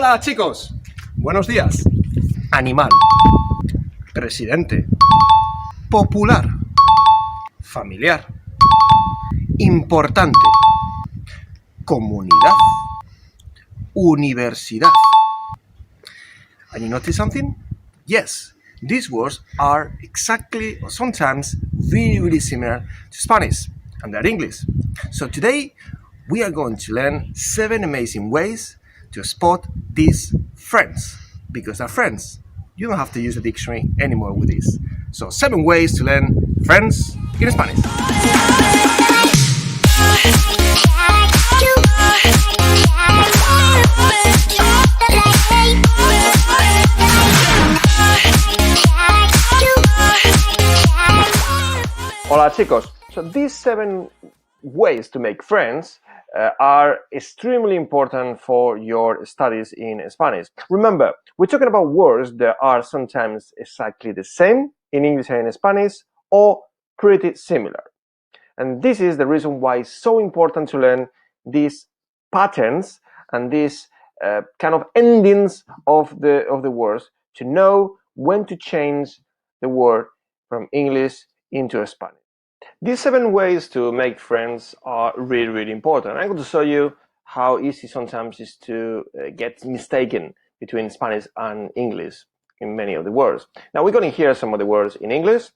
Hola chicos, buenos días. Animal, presidente, popular, familiar, importante, comunidad, universidad. And you notice something? Yes, these words are exactly or sometimes very similar to Spanish and their English. So today we are going to learn 7 amazing ways to spot these friends, because they're friends. You don't have to use a dictionary anymore with this. So 7 ways to learn friends in Spanish. Hola chicos. So these 7 ways to make friends are extremely important for your studies in Spanish. Remember, we're talking about words that are sometimes exactly the same in English and in Spanish, or pretty similar. And this is the reason why it's so important to learn these patterns and these kind of endings of the words, to know when to change the word from English into Spanish. These 7 ways to make friends are really important. I'm going to show you how easy sometimes is to get mistaken between Spanish and English in many of the words. Now we're going to hear some of the words in English: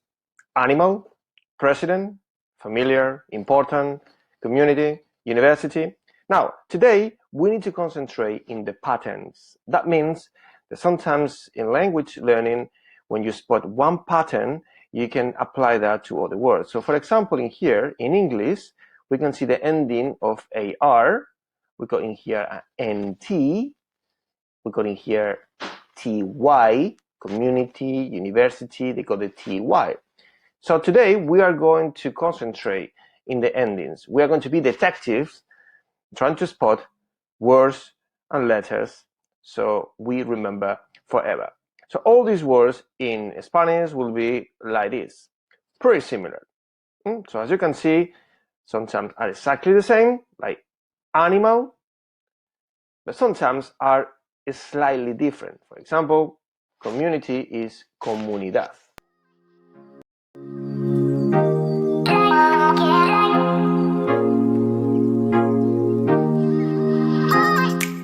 animal, president, familiar, important, community, university. Now, today we need to concentrate in the patterns. That means that sometimes in language learning, when you spot one pattern, you can apply that to other words. So for example, in here, in English, we can see the ending of AR. We got in here NT. We got in here TY, community, university, they got the TY. So today we are going to concentrate in the endings. We are going to be detectives trying to spot words and letters so we remember forever. So all these words in Spanish will be like this, pretty similar. So as you can see, sometimes are exactly the same, like animal, but sometimes are slightly different. For example, community is comunidad.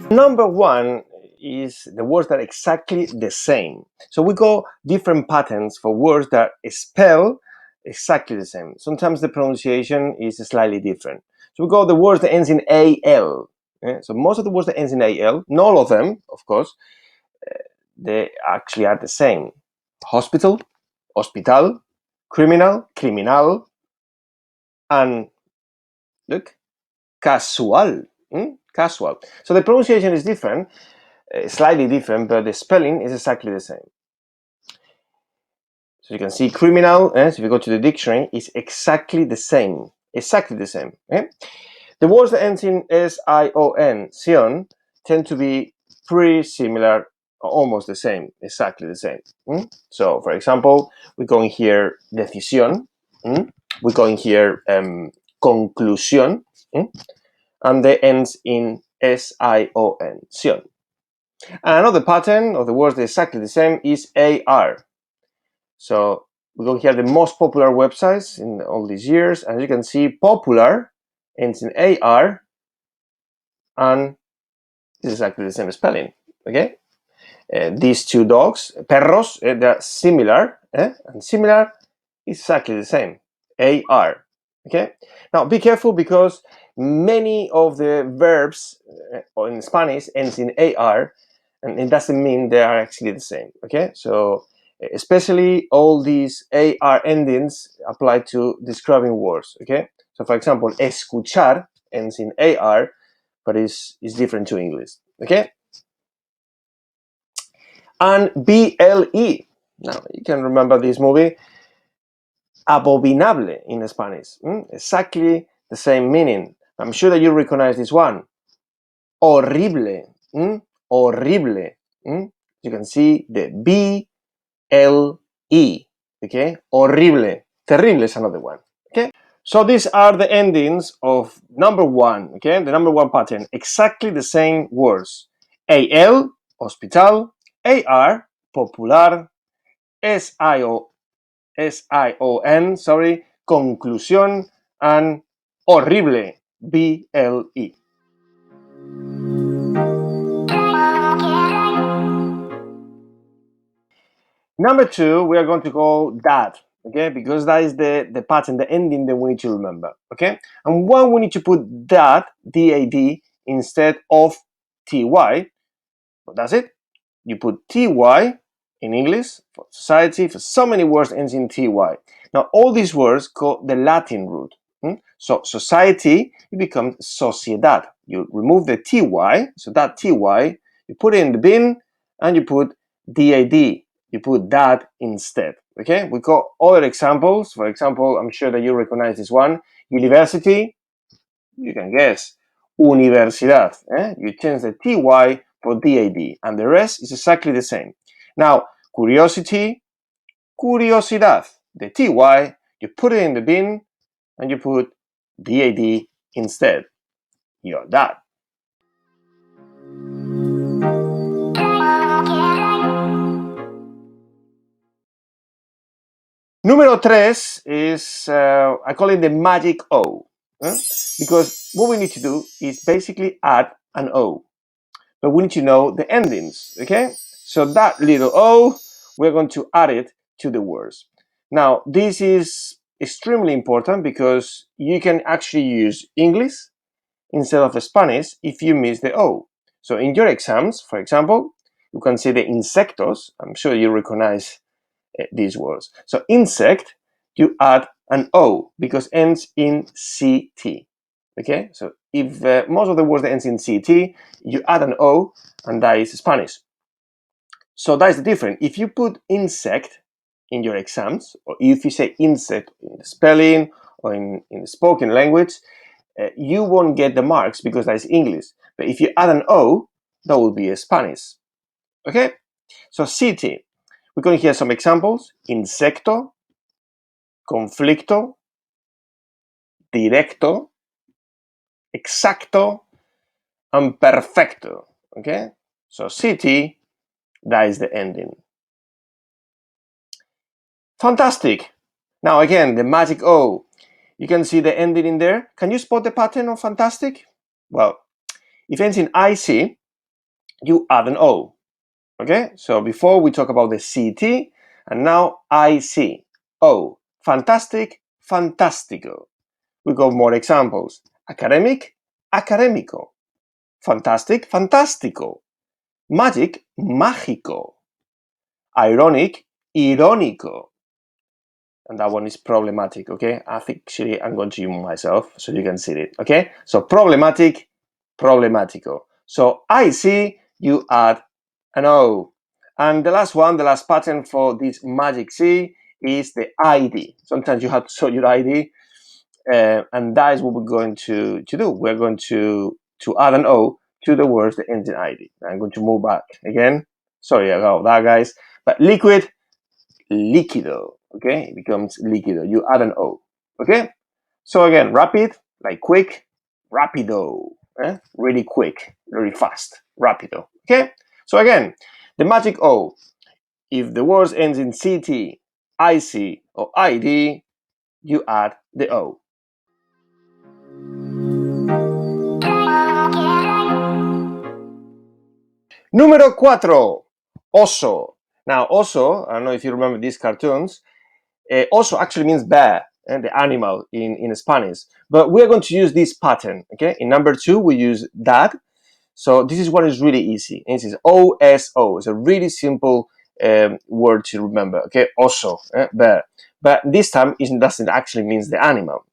Number 1 is the words that are exactly the same. So we got different patterns for words that spell exactly the same. Sometimes the pronunciation is slightly different. So we got the words that ends in AL. So most of the words that ends in AL, not all of them, of course, they actually are the same. Hospital, hospital, criminal, criminal, and look, casual, casual. So the pronunciation is different, slightly different, but the spelling is exactly the same. So you can see criminal, so if you go to the dictionary, is exactly the same. Exactly the same. The words that end in S-I-O-N, sion, tend to be pretty similar, almost the same, exactly the same. So, for example, we go in here decisión, we go in here conclusión, and they ends in S-I-O-N, sion. And another pattern of the words that are exactly the same is AR. So we go here the most popular websites in all these years, and you can see popular ends in AR, and it's exactly the same spelling. Okay, these 2 dogs, perros, they're similar, and similar is exactly the same, AR. Okay, now be careful, because many of the verbs in Spanish ends in AR, and it doesn't mean they are actually the same. Okay, so especially all these AR endings apply to describing words. Okay, so for example, escuchar ends in AR, but is different to English. Okay, and BLE. Now you can remember this movie, abominable in Spanish. Exactly the same meaning. I'm sure that you recognize this one. Horrible. Horrible. You can see the BLE. Okay, horrible. Terrible is another one. Okay, so these are the endings of number 1. Okay, the number 1 pattern, exactly the same words AL, hospital. AR, popular. SION, sorry, conclusión. And horrible, BLE. Number 2, we are going to go that, okay, because that is the pattern, the ending that we need to remember, okay? And when we need to put that, D-A-D, instead of T-Y, well, that's it. You put T-Y in English, for society, for so many words ends in T-Y. Now, all these words go the Latin root. So, society, it becomes sociedad. You remove the T-Y, so that T-Y, you put it in the bin, and you put D-A-D. You put that instead, okay? We got other examples. For example, I'm sure that you recognize this one. University, you can guess. Universidad, you change the TY for DAD, and the rest is exactly the same. Now, curiosity, curiosidad. The TY, you put it in the bin, and you put DAD instead. You're that. Número 3 is, I call it the magic O. Because what we need to do is basically add an O. But we need to know the endings, okay? So that little O, we're going to add it to the words. Now, this is extremely important because you can actually use English instead of Spanish if you miss the O. So in your exams, for example, you can see the insectos. I'm sure you recognize these words. So insect, you add an O because ends in CT. Okay, so if most of the words that ends in CT, you add an O, and that is Spanish. So that is the difference. If you put insect in your exams, or if you say insect in the spelling or in the spoken language, you won't get the marks because that is English. But if you add an O, that will be a Spanish. Okay, so CT. We're going to hear some examples. Insecto, conflicto, directo, exacto, and perfecto. Okay, so CT, that is the ending. Fantastic. Now again, the magic O. You can see the ending in there. Can you spot the pattern of fantastic? Well, if it ends in IC, you add an O. Okay, so before we talk about the CT, and now IC. O. Fantastic, fantastico. We got more examples. Academic, académico. Fantastic, fantástico. Magic, mágico. Ironic, irónico. And that one is problematic, okay? Actually, I'm going to use myself so you can see it, okay? So problematic, problematico. So I see, you add an O. And the last one, the last pattern for this magic C is the ID. Sometimes you have to show your ID, and that is what we're going to do. We're going to add an O to the words that end in ID. I'm going to move back again. Sorry about that, guys. But liquid, líquido, okay? It becomes líquido. You add an O, okay? So again, rapid, like quick, rapido, really quick, very fast, rapido, okay? So again, the magic O, if the word ends in CT, IC, or ID, you add the O. Número 4, oso. Now, oso, I don't know if you remember these cartoons, oso actually means bear, and the animal in Spanish. But we're going to use this pattern, okay? In number 2, we use that. So this is what is really easy. This is O-S-O. It's a really simple word to remember, okay? Oso, bear. But this time, it doesn't actually mean the animal.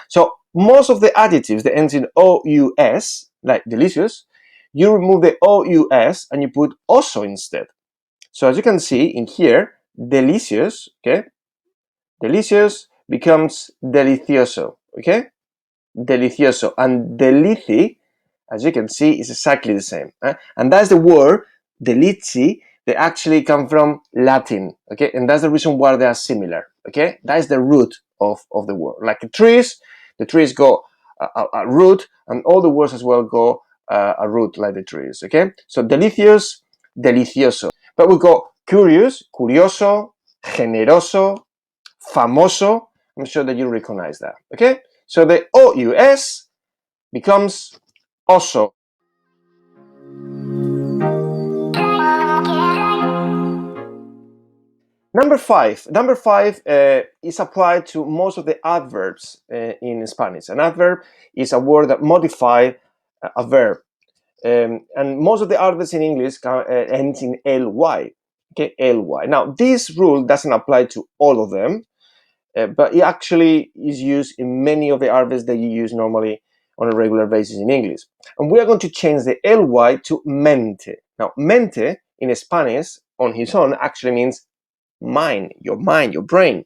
So most of the adjectives that ends in O-U-S, like delicious, you remove the O-U-S and you put oso instead. So as you can see in here, delicious, okay? Delicious becomes delicioso, okay? Delicioso. And delici, as you can see, is exactly the same. And that's the word, delici, they actually come from Latin, okay? And that's the reason why they are similar, okay? That is the root of the word. Like trees, the trees go a root, and all the words as well go a root like the trees, okay? So delicious, delicioso. But we got curious, curioso, generoso, famoso. I'm sure that you recognize that, okay? So the OUS becomes oso. Number five is applied to most of the adverbs in Spanish. An adverb is a word that modifies a verb. And most of the adverbs in English ends in ly. Okay, ly. Now, this rule doesn't apply to all of them, but it actually is used in many of the adverbs that you use normally on a regular basis in English. And we are going to change the ly to mente. Now, mente in Spanish on its own actually means mind, your brain.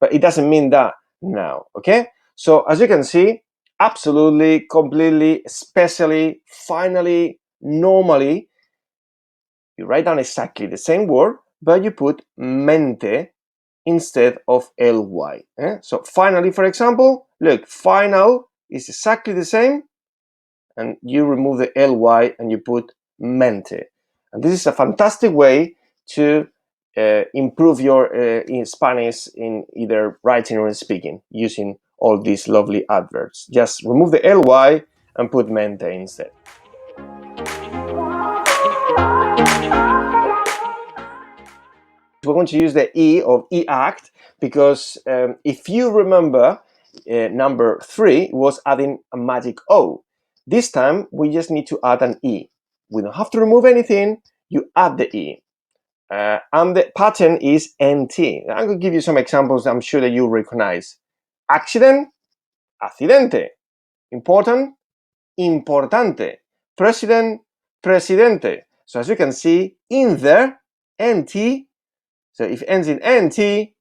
But it doesn't mean that now, okay? So as you can see, absolutely, completely, especially, finally, normally, you write down exactly the same word, but you put mente instead of ly. So finally, for example, look, final is exactly the same, and you remove the ly and you put mente. And this is a fantastic way to improve your in Spanish in either writing or in speaking using all these lovely adverbs. Just remove the ly and put mente instead. We're going to use the E of e-act because if you remember, number 3 was adding a magic O. This time, we just need to add an E. We don't have to remove anything, you add the E. And the pattern is NT. I'm going to give you some examples I'm sure that you recognize. Accident, accidente. Important, importante. President, presidente. So as you can see, in there, NT. So if it ends in NT,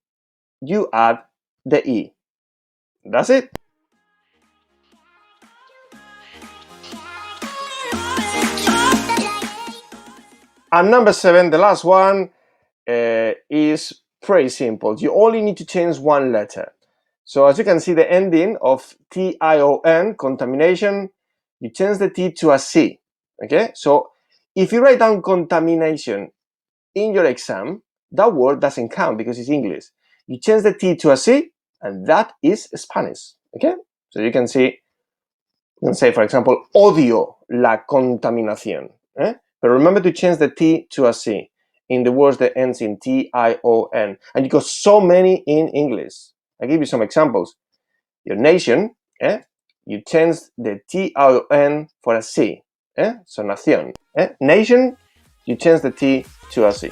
you add the E. That's it. And number 7, the last one, is pretty simple. You only need to change one letter. So as you can see, the ending of TION, contamination, you change the T to a C. Okay, so if you write down contamination in your exam, that word doesn't count because it's English. You change the T to a C, and that is Spanish. Okay, so you can see, you can say, for example, odio la contaminación. But remember to change the T to a C in the words that ends in TION. And you got so many in English. I give you some examples. Your nation, you change the TION for a C. So nación. Nation, you change the T to a C.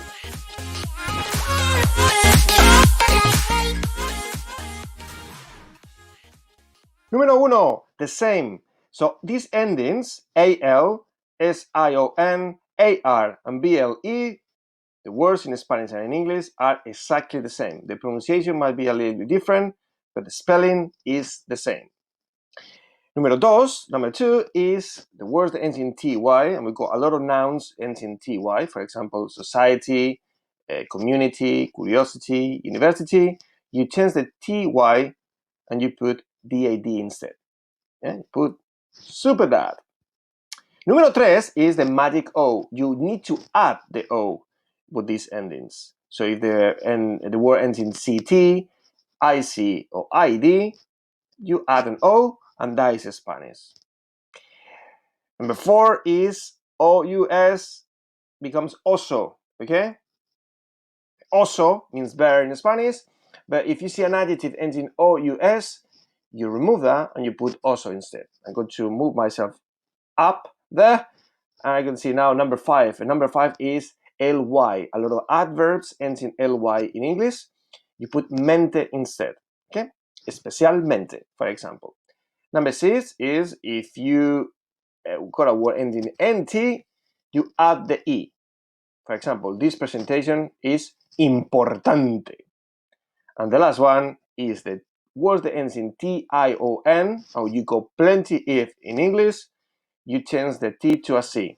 Número 1, the same. So these endings, AL, SION, AR, and BLE, the words in Spanish and in English are exactly the same. The pronunciation might be a little bit different, but the spelling is the same. Number 2 is the words that ends in TY, and we've got a lot of nouns ends in TY. For example, society, community, curiosity, university. You change the TY and you put DAD instead. Put super dad. Número 3 is the magic O. You need to add the O with these endings. So if the word ends in CT, IC, or ID, you add an O, and that is Spanish. Number 4 is OUS becomes oso, okay? Oso means bear in Spanish, but if you see an adjective ends in OUS, you remove that and you put oso instead. I'm going to move myself up there, and I can see now number 5. And number 5 is ly. A lot of adverbs ends in ly in English. You put mente instead. Okay, especialmente, for example. Number 6 is if you got a word ending nt, you add the e. For example, this presentation is importante. And the last one is the word that ends in tion, or you go plenty if in English. You change the T to a C.